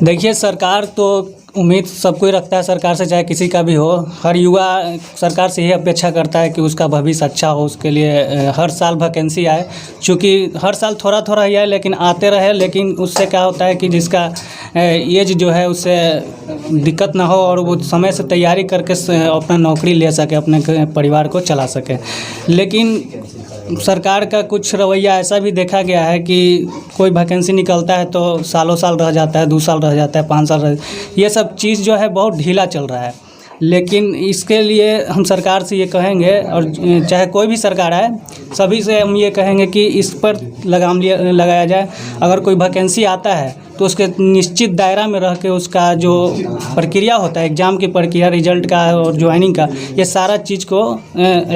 देखिए, सरकार तो उम्मीद सबको ही रखता है सरकार से, चाहे किसी का भी हो। हर युवा सरकार से यही अपेक्षा करता है कि उसका भविष्य अच्छा हो, उसके लिए हर साल वैकेंसी आए। चूँकि हर साल थोड़ा थोड़ा ही आए लेकिन आते रहे, लेकिन उससे क्या होता है कि जिसका एज जो है उससे दिक्कत ना हो और वो समय से तैयारी करके अपना नौकरी ले सके, अपने परिवार को चला सके। लेकिन सरकार का कुछ रवैया ऐसा भी देखा गया है कि कोई वैकेंसी निकलता है तो सालों साल रह जाता है, 2 साल रह जाता है, 5 साल रह, ये सब चीज़ जो है बहुत ढीला चल रहा है। लेकिन इसके लिए हम सरकार से ये कहेंगे, और चाहे कोई भी सरकार आए, सभी से हम ये कहेंगे कि इस पर लगाम लगाया जाए। अगर कोई वैकेंसी आता है तो उसके निश्चित दायरा में रह के उसका जो प्रक्रिया होता है, एग्ज़ाम की प्रक्रिया, रिजल्ट का और ज्वाइनिंग का, ये सारा चीज़ को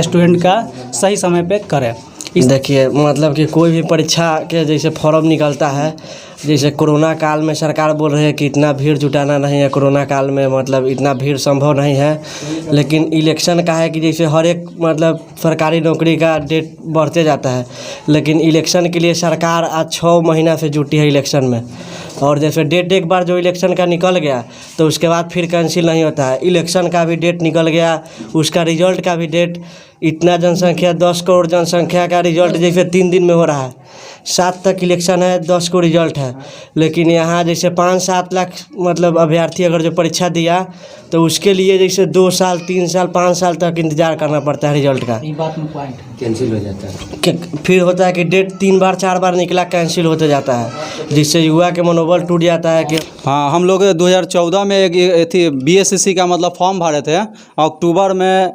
स्टूडेंट का सही समय पे करें। देखिए, मतलब कि कोई भी परीक्षा के जैसे फॉर्म निकलता है, जैसे कोरोना काल में सरकार बोल रही है कि इतना भीड़ जुटाना नहीं है, कोरोना काल में मतलब इतना भीड़ संभव नहीं है। लेकिन इलेक्शन का है कि जैसे हर एक मतलब सरकारी नौकरी का डेट बढ़ते जाता है, लेकिन इलेक्शन के लिए सरकार आज 6 महीना से जुटी है इलेक्शन में। और जैसे डेट एक बार जो इलेक्शन का निकल गया तो उसके बाद फिर कैंसिल नहीं होता है। इलेक्शन का भी डेट निकल गया, उसका रिजल्ट का भी डेट, इतना जनसंख्या 10 करोड़ जनसंख्या का रिजल्ट जैसे 3 दिन में हो रहा है। 7 तक इलेक्शन है, 10 को रिजल्ट है। लेकिन यहाँ जैसे 5-7 लाख मतलब अभ्यर्थी अगर जो परीक्षा दिया तो उसके लिए जैसे 2 साल, 3 साल, 5 साल तक इंतज़ार करना पड़ता है रिजल्ट का। ये बात में पॉइंट कैंसिल हो जाता है। फिर होता है कि डेट 3 बार 4 बार निकला, कैंसिल होते जाता है, जिससे युवा के मनोबल टूट जाता है। कि हाँ, हम लोग 2014 में एक थी BSSC का मतलब फॉर्म भरे थे, अक्टूबर में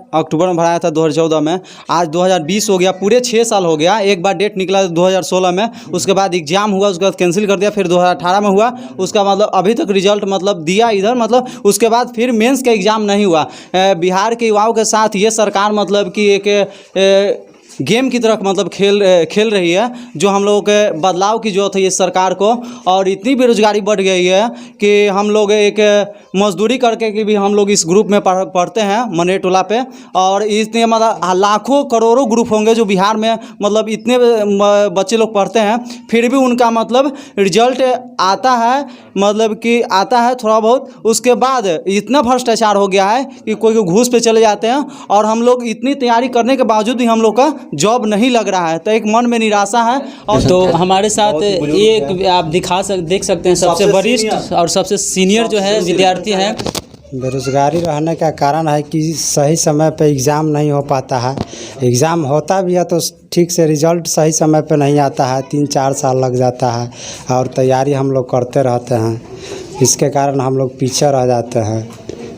भराया था 2014 में। आज 2020 हो गया, पूरे 6 साल हो गया। एक बार डेट निकला 2016 में, उसके बाद एग्ज़ाम हुआ, उसके बाद कैंसिल कर दिया, फिर 2018 में हुआ। उसका मतलब अभी तक रिजल्ट मतलब दिया इधर, मतलब उसके बाद फिर मेंस का एग्ज़ाम नहीं हुआ। बिहार के युवाओं के साथ ये सरकार मतलब कि एक गेम की तरफ मतलब खेल रही है, जो हम लोगों के बदलाव की ज़रूरत है इस सरकार को। और इतनी बेरोजगारी बढ़ गई है कि हम लोग एक मजदूरी करके कि भी हम लोग इस ग्रुप में पढ़ते हैं मनेर टोला पे। और इतने मतलब लाखों करोड़ों ग्रुप होंगे जो बिहार में मतलब इतने बच्चे लोग पढ़ते हैं, फिर भी उनका मतलब रिजल्ट आता है, मतलब कि आता है थोड़ा बहुत, उसके बाद इतना भ्रष्टाचार हो गया है कि कोई घूस पे चले जाते हैं। और हम लोग इतनी तैयारी करने के बावजूद भी हम लोग का जॉब नहीं लग रहा है, तो एक मन में निराशा है। और तो हमारे साथ एक आप देख सकते हैं सबसे वरिष्ठ और सबसे सीनियर जो है विद्यार्थी हैं। बेरोज़गारी रहने का कारण है कि सही समय पे एग्ज़ाम नहीं हो पाता है। एग्ज़ाम होता भी है तो ठीक से रिज़ल्ट सही समय पे नहीं आता है, 3-4 साल लग जाता है और तैयारी हम लोग करते रहते हैं। इसके कारण हम लोग पीछे रह जाते हैं।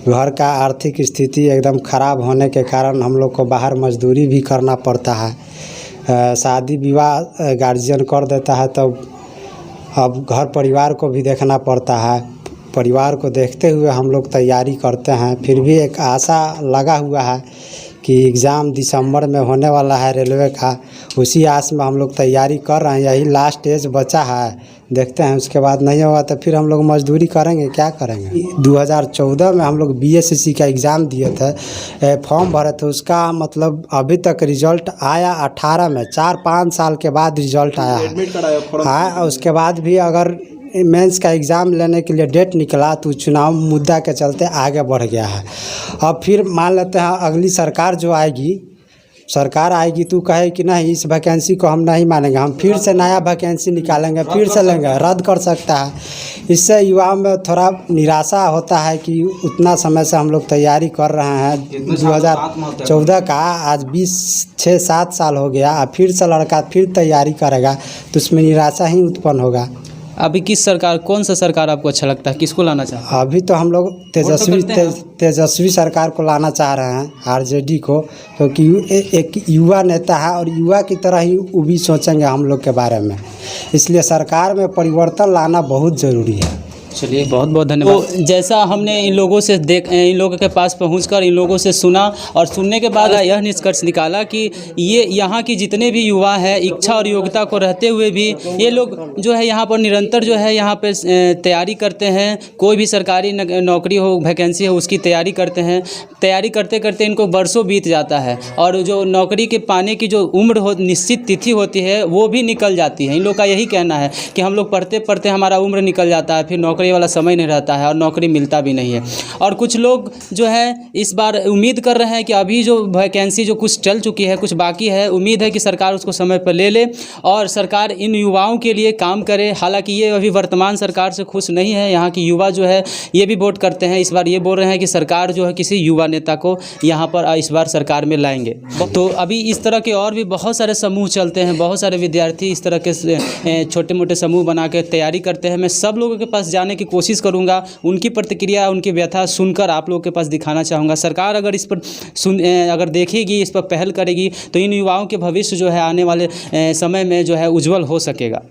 घर का आर्थिक स्थिति एकदम ख़राब होने के कारण हम लोग को बाहर मजदूरी भी करना पड़ता है। शादी विवाह गार्जियन कर देता है तो अब घर परिवार को भी देखना पड़ता है। परिवार को देखते हुए हम लोग तैयारी करते हैं। फिर भी एक आशा लगा हुआ है कि एग्ज़ाम दिसंबर में होने वाला है रेलवे का, उसी आस में हम लोग तैयारी कर रहे हैं। यही लास्ट एज बचा है, देखते हैं उसके बाद नहीं होगा तो फिर हम लोग मजदूरी करेंगे, क्या करेंगे। 2014 में हम लोग BSSC का एग्ज़ाम दिए थे, फॉर्म भरे थे, उसका मतलब अभी तक रिज़ल्ट आया 18 में, 4-5 साल के बाद रिज़ल्ट आया है। हाँ, उसके बाद भी अगर मेंस का एग्ज़ाम लेने के लिए डेट निकला तो चुनाव मुद्दा के चलते आगे बढ़ गया है। अब फिर मान लेते हैं अगली सरकार जो आएगी तो कहे कि नहीं, इस वैकेंसी को हम नहीं मानेंगे, हम फिर से नया वैकेंसी निकालेंगे, फिर से लेंगे, रद्द कर सकता है। इससे युवाओं में थोड़ा निराशा होता है कि उतना समय से हम लोग तैयारी कर रहे हैं 2014 का, आज 6-7 साल हो गया। अब फिर से लड़का फिर तैयारी करेगा तो उसमें निराशा ही उत्पन्न होगा। अभी कौन सा सरकार आपको अच्छा लगता है, किसको लाना चाहते हैं? अभी तो हम लोग तेजस्वी सरकार को लाना चाह रहे हैं, RJD को, क्योंकि एक युवा नेता है और युवा की तरह ही वो भी सोचेंगे हम लोग के बारे में। इसलिए सरकार में परिवर्तन लाना बहुत ज़रूरी है। चलिए, बहुत बहुत धन्यवाद। तो जैसा हमने इन लोगों के पास पहुंचकर इन लोगों से सुना और सुनने के बाद यह निष्कर्ष निकाला कि ये यहाँ की जितने भी युवा हैं, इच्छा और योग्यता को रहते हुए भी ये लोग जो है यहाँ पर निरंतर जो है यहाँ पर तैयारी करते हैं। कोई भी सरकारी नौकरी हो, वैकेंसी हो, उसकी तैयारी करते हैं। तैयारी करते करते इनको बरसों बीत जाता है और जो नौकरी के पाने की जो उम्र हो, निश्चित तिथि होती है, वो भी निकल जाती है। इन लोग का यही कहना है कि हम लोग पढ़ते पढ़ते हमारा उम्र निकल जाता है, फिर नौकरी नौकरी वाला समय नहीं रहता है और नौकरी मिलता भी नहीं है। और कुछ लोग जो है इस बार उम्मीद कर रहे हैं कि अभी जो वैकेंसी जो कुछ चल चुकी है, कुछ बाकी है, उम्मीद है कि सरकार उसको समय पर ले ले और सरकार इन युवाओं के लिए काम करे। हालांकि ये अभी वर्तमान सरकार से खुश नहीं है। यहाँ की युवा जो है ये भी वोट करते हैं, इस बार ये बोल रहे हैं कि सरकार जो है किसी युवा नेता को यहाँ पर इस बार सरकार में लाएंगे। तो अभी इस तरह के और भी बहुत सारे समूह चलते हैं, बहुत सारे विद्यार्थी इस तरह के छोटे मोटे समूह बना के तैयारी करते हैं। मैं सब लोगों के पास जाने की कोशिश करूँगा, उनकी प्रतिक्रिया, उनकी व्यथा सुनकर आप लोगों के पास दिखाना चाहूँगा। सरकार अगर इस पर अगर देखेगी, इस पर पहल करेगी तो इन युवाओं के भविष्य जो है आने वाले समय में जो है उज्जवल हो सकेगा।